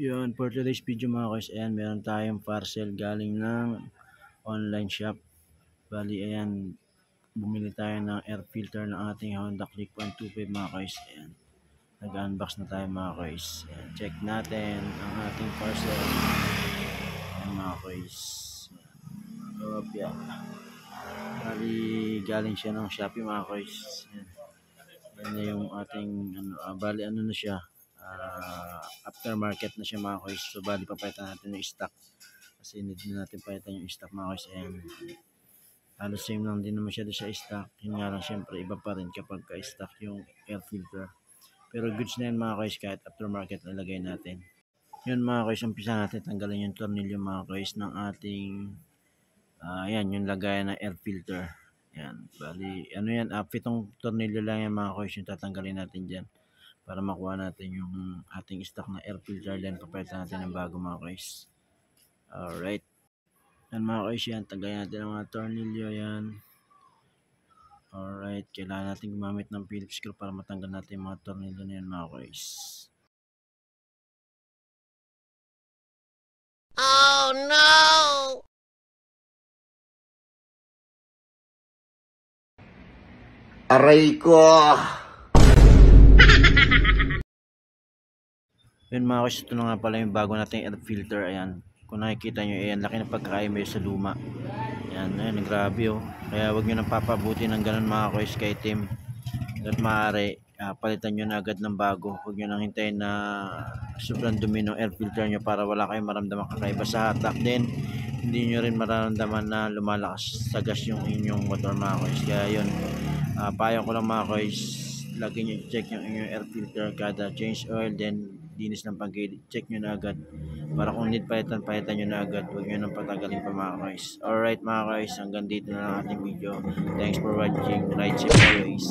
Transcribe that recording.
Yun, for today's video mga guys, ayan, meron tayong parcel galing ng online shop. Bali, ayan, bumili tayo ng air filter ng ating Honda Click 125 mga guys. Ayan, nag-unbox na tayo mga guys. Ayan, check natin ang ating parcel. Ayan mga guys. Ayan. Bali, galing siya ng Shopee mga guys. Ayan. Yan na yung ating, bali ano na siya. Aftermarket na siya mga guys. So bali papalitan natin yung stock kasi need na natin palitan yung stock mga guys. Ayan, halos same lang din naman siya sa stock. Yun nga lang, syempre iba pa rin kapag ka-stock yung air filter, pero goods na yan mga guys kahit aftermarket na lagay natin. Yun mga guys, umpisa natin tanggalin yung tornilyo mga guys ng ating yan yung lagayan ng air filter. Yan, bali ano yan, 7 tornilyo lang yan mga guys yung tatanggalin natin dyan para makuha natin yung ating stock na air filter, then papalitan natin ng bago mga guys. Alright, yan mga guys, yan tanggalin natin ang mga tornilyo yan. Alright, kailangan natin gumamit ng Phillips screw para matanggal natin yung mga tornilyo na yan mga guys. Oh no! Aray ko! Yun mga guys, ito na nga pala yung bago nating air filter. Ayan, kung nakikita nyo, ayan, laki ng pagkakaiba sa luma. Ayan, ayan, grabe oh. Kaya wag nyo nang papabuti ng ganun mga guys kay Tim. At maaari, palitan nyo na agad ng bago. Huwag nyo nang hintayin na sobrang dumi ng air filter nyo para wala kayong maramdaman kakaiba sa hatak. Then, hindi nyo rin mararamdaman na lumalakas sa gas yung inyong motor mga guys. Kaya yun, payo ko lang mga guys, lagi nyo check yung inyong air filter kada change oil, then dinis ng pag-gilid, check nyo na agad para kung need palitan nyo na agad. Huwag nyo nang patagalin pa mga guys. Alright mga guys, hanggang dito na lang ating video. Thanks for watching. Ride safe always.